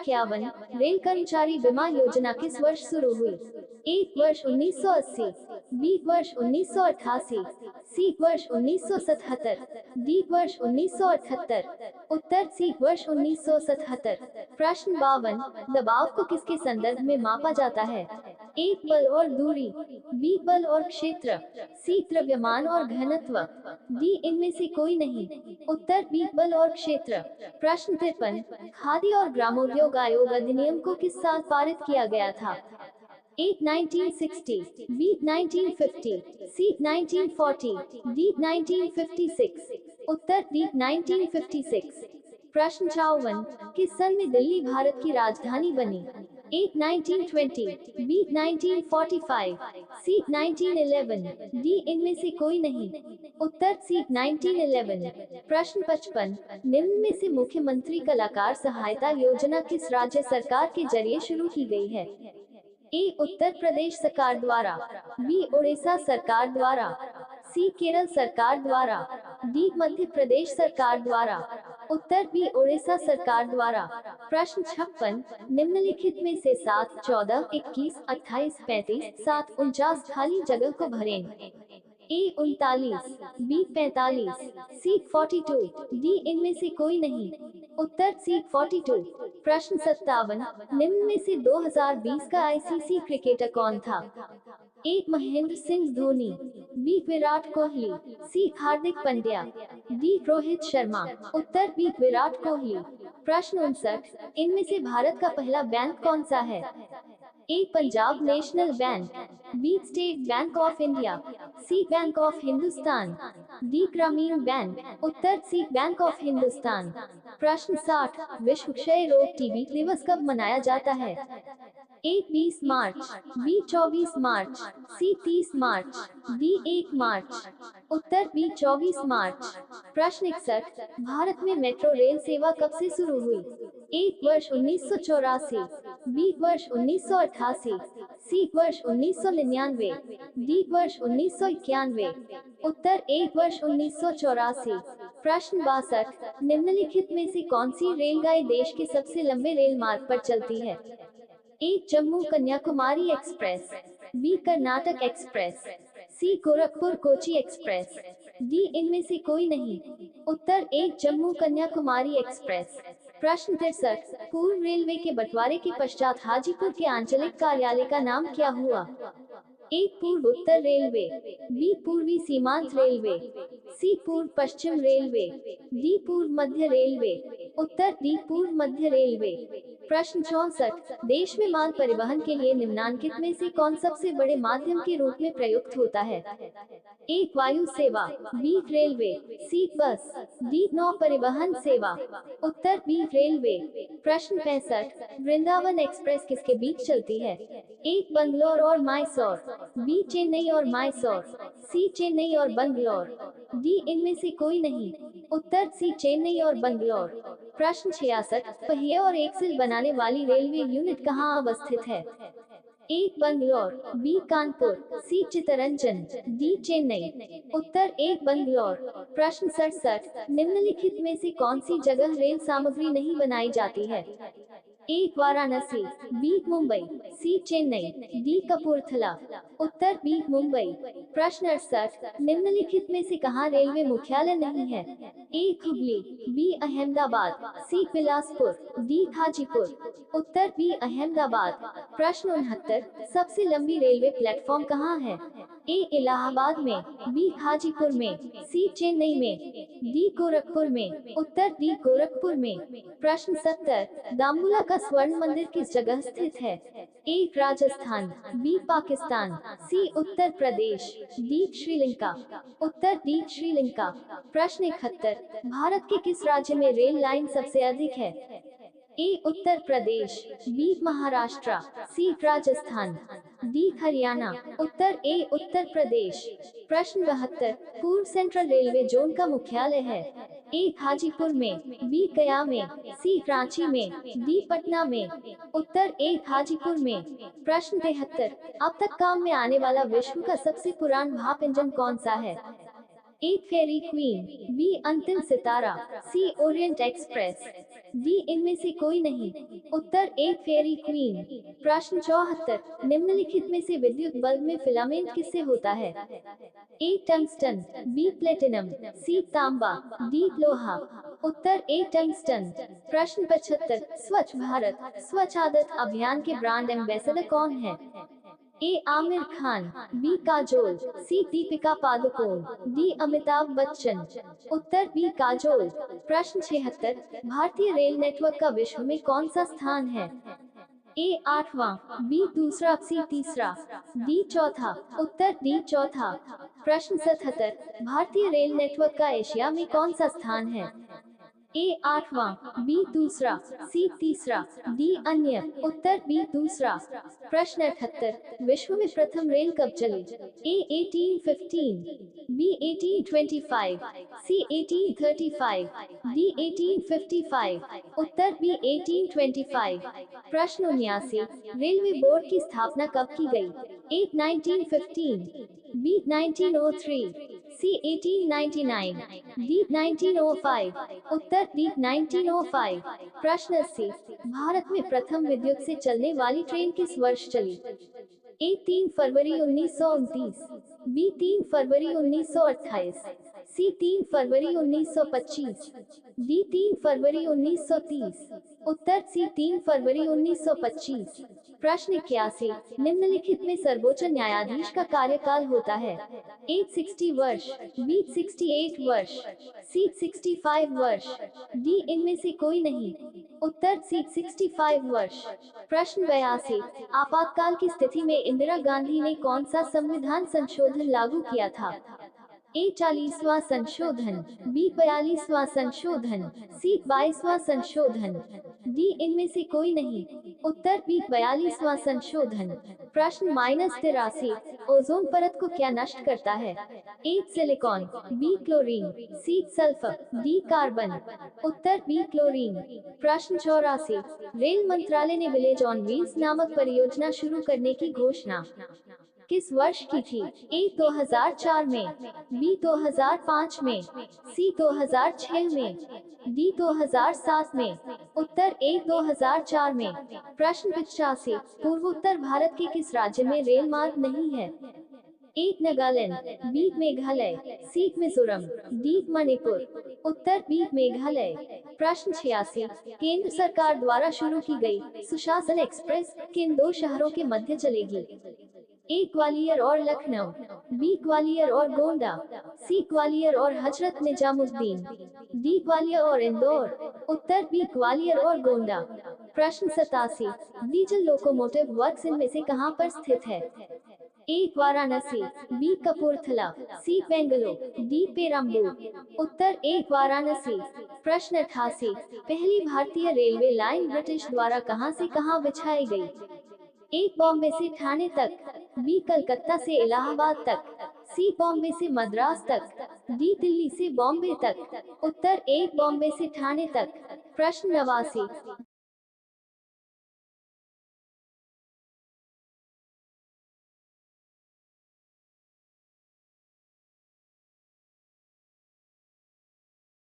इक्यावन। रेल कर्मचारी बीमा योजना किस वर्ष शुरू हुई? ए वर्ष 1980, बी वर्ष 1988, सी वर्ष 1977, डी वर्ष 1978। उत्तर सी वर्ष 1977। प्रश्न 52। दबाव को किसके संदर्भ में मापा जाता है? ए बल और दूरी, बी बल और क्षेत्र, सी द्रव्यमान और घनत्व, डी इनमें से कोई नहीं। उत्तर बी बल और क्षेत्र। प्रश्न 53। खादी और ग्रामोद्योग आयोग अधिनियम को किस साल पारित किया गया था? ए 1960, बी 1950, सी 1940, डी 1956। उत्तर डी 1956। प्रश्न 54। किस सन में दिल्ली भारत की राजधानी बनी? ए 1920, बी 1945, सी 1911, डी इनमें से कोई नहीं। उत्तर सी 1911। प्रश्न 55। निम्न में से मुख्यमंत्री कलाकार सहायता योजना किस राज्य सरकार के जरिए शुरू की गई है? ए उत्तर प्रदेश सरकार द्वारा, बी उड़ीसा सरकार द्वारा, सी केरल सरकार द्वारा, डी मध्य प्रदेश सरकार द्वारा। उत्तर बी उड़ीसा सरकार द्वारा। प्रश्न 56। निम्नलिखित में से 7, 14, 21, 28, 35, 7, 49 खाली जगह को भरें। ए 39, बी 45, सी 42, डी इनमें से कोई नहीं। उत्तर सी 42। प्रश्न 57। निम्न में से 2020 का आईसीसी क्रिकेटर कौन था? ए महेंद्र सिंह धोनी, बी विराट कोहली, सी हार्दिक पांड्या, डी रोहित शर्मा। उत्तर बी विराट कोहली। प्रश्न 59। इनमें से भारत का पहला बैंक कौन सा है? A Punjab national bank, B state bank of India, C bank of Hindustan, D Gramin bank. उत्तर सी बैंक ऑफ हिंदुस्तान। प्रश्न 60। विश्व क्षय रोग टीबी दिवस कब मनाया जाता है? ए 20 मार्च, बी 24 मार्च, सी 30 मार्च, डी 1 मार्च। उत्तर बी 24 मार्च। प्रश्न 61। भारत में मेट्रो रेल सेवा कब से शुरू हुई? ए वर्ष 1984, बी वर्ष 1988, सी वर्ष 1999, डी वर्ष 1991। उत्तर ए वर्ष 1984। प्रश्न 62। निम्नलिखित में से कौन सी रेलगाड़ी देश के सबसे लंबे रेल मार्ग पर चलती है? A Jammu Kanyakumari express, B Karnataka express, C Gorakhpur Kochi express, D इनमें से कोई नहीं। उत्तर ए जम्मू कन्याकुमारी एक्सप्रेस। प्रश्न 63। पूर्व रेलवे के बंटवारे के पश्चात हाजीपुर के आंचलिक कार्यालय का नाम क्या हुआ? ए पूर्व उत्तर रेलवे, बी पूर्वी सीमांत रेलवे, सी पूर्व पश्चिम रेलवे, डी पूर्व मध्य रेलवे। उत्तर डी पूर्व मध्य रेलवे। प्रश्न 64। देश में माल परिवहन के लिए निम्नांकित में से कौन सबसे बड़े माध्यम के रूप में प्रयुक्त होता है? ए वायु सेवा, बी रेलवे, सी बस, डी नौ परिवहन सेवा। उत्तर बी रेलवे। प्रश्न 65। वृंदावन एक्सप्रेस किसके बीच चलती है? ए बंगलोर और मैसूर, बी चेन्नई और मैसूर, सी चेन्नई और बंगलोर, डी इनमें से कोई नहीं। उत्तर सी चेन्नई और बंगलोर। प्रश्न 66। पहिए और एक्सिल बनाने वाली रेलवे यूनिट कहाँ अवस्थित है? ए बंगलोर, बी कानपुर, सी चित्तरंजन, डी चेन्नई। उत्तर ए बंगलोर। प्रश्न 67। निम्नलिखित में से कौन सी जगह रेल सामग्री नहीं बनाई जाती है? ए वाराणसी, बी मुंबई, सी चेन्नई, डी कपूरथला। उत्तर बी मुंबई। प्रश्न 68। निम्नलिखित में से कहाँ रेलवे मुख्यालय नहीं है? ए हुबली, बी अहमदाबाद, सी बिलासपुर, डी हाजीपुर। उत्तर बी अहमदाबाद। प्रश्न 69। सबसे लंबी रेलवे प्लेटफॉर्म कहाँ है? ए इलाहाबाद में, बी हाजीपुर में, सी चेन्नई में, डी गोरखपुर में। उत्तर डी गोरखपुर में। प्रश्न 70। दाम्बुला का स्वर्ण मंदिर किस जगह स्थित है? ए राजस्थान, बी पाकिस्तान, सी उत्तर प्रदेश, डी श्रीलंका। उत्तर डी श्रीलंका। प्रश्न 71। भारत के किस राज्य में रेल लाइन सबसे अधिक है? ए उत्तर प्रदेश, बी महाराष्ट्र, सी राजस्थान, डी हरियाणा। उत्तर ए उत्तर प्रदेश। प्रश्न 72। पूर्व सेंट्रल रेलवे जोन का मुख्यालय है? ए हाजीपुर में, बी गया में, सी रांची में, डी पटना में। उत्तर ए हाजीपुर में। प्रश्न 73। अब तक काम में आने वाला विश्व का सबसे पुराना भाप इंजन कौन सा है? ए फेरी क्वीन, बी अंतिम सितारा, सी ओरिएंट एक्सप्रेस, डी इनमें से कोई नहीं। उत्तर ए फेरी क्वीन। प्रश्न 74, निम्नलिखित में से विद्युत बल्ब में फिलामेंट किससे होता है? ए टंगस्टन, बी प्लेटिनम, सी तांबा, डी लोहा। उत्तर ए टंगस्टन। प्रश्न 75, स्वच्छ भारत स्वच्छ आदत अभियान के ब्रांड एम्बेसडर कौन है? ए आमिर खान, बी काजोल, सी दीपिका पादुकोण, डी अमिताभ बच्चन। उत्तर बी काजोल। प्रश्न 76, भारतीय रेल नेटवर्क का विश्व में कौन सा स्थान है? ए आठवां, बी दूसरा, सी तीसरा, डी चौथा। उत्तर डी चौथा। प्रश्न 77, भारतीय रेल नेटवर्क का एशिया में कौन सा स्थान है? ए आठवां, बी दूसरा, सी तीसरा, डी अन्य। उत्तर बी दूसरा। प्रश्न 78, विश्व में प्रथम रेल कब चली? ए 1815, बी 1825, सी 1835, डी 1855। उत्तर बी 1825। प्रश्न 79, रेलवे बोर्ड की स्थापना कब की गई? ए 1915, बी 1903, सी 1899, डी 1905। उत्तर डी 1905। प्रश्न 80, भारत में प्रथम विद्युत से चलने वाली ट्रेन किस वर्ष चली? ए 3 फरवरी 1929, बी 3 फरवरी 1928, सी 3 फरवरी 1925, डी 3 फरवरी 1930। उत्तर सी 3 फरवरी 1925। प्रश्न 81, निम्नलिखित में सर्वोच्च न्यायाधीश का कार्यकाल होता है? ए 60 वर्ष, बी 68 वर्ष, सी 65 वर्ष, डी इनमें से कोई नहीं। उत्तर सी 65 वर्ष। प्रश्न 82, आपातकाल की स्थिति में इंदिरा गांधी ने कौन सा संविधान संशोधन लागू किया था? ए 40वां संशोधन, बी 42वां संशोधन, सी 22वां संशोधन, डी इनमें से कोई नहीं। उत्तर बी 42वां संशोधन। प्रश्न -83, ओजोन परत को क्या नष्ट करता है? A silicon, B chlorine, C sulphur, D carbon. उत्तर बी क्लोरीन। प्रश्न 84, रेल मंत्रालय ने विलेज ऑन व्हील्स नामक परियोजना शुरू करने की घोषणा किस वर्ष की थी? ए 2004 में, बी 2005 में, सी 2006 में, डी 2007 में। उत्तर ए 2004 में। प्रश्न 85, पूर्वोत्तर भारत के किस राज्य में रेल मार्ग नहीं है? ए नागालैंड, बी मेघालय, सी मिजोरम, डी मणिपुर। उत्तर बी मेघालय। प्रश्न 86, केंद्र सरकार द्वारा शुरू की गई सुशासन एक्सप्रेस किन दो शहरों के मध्य चलेगी? ए ग्वालियर और लखनऊ, बी ग्वालियर और गोंडा, सी ग्वालियर और हजरत निजामुद्दीन, डी ग्वालियर और इंदौर। उत्तर बी ग्वालियर और गोंडा। प्रश्न 87, डीजल लोकोमोटिव वर्क्स इनमें से कहां पर स्थित है? ए वाराणसी, बी कपूरथला, सी बेंगलुरु, डी पेरम्बूर। उत्तर ए वाराणसी। प्रश्न 88, पहली भारतीय रेलवे लाइन ब्रिटिश द्वारा कहां से कहां बिछाई गई? ए बॉम्बे से ठाणे तक, बी कलकत्ता से इलाहाबाद तक, सी बॉम्बे से मद्रास तक, डी दिल्ली से बॉम्बे तक। उत्तर ए बॉम्बे से ठाणे तक। प्रश्न 89,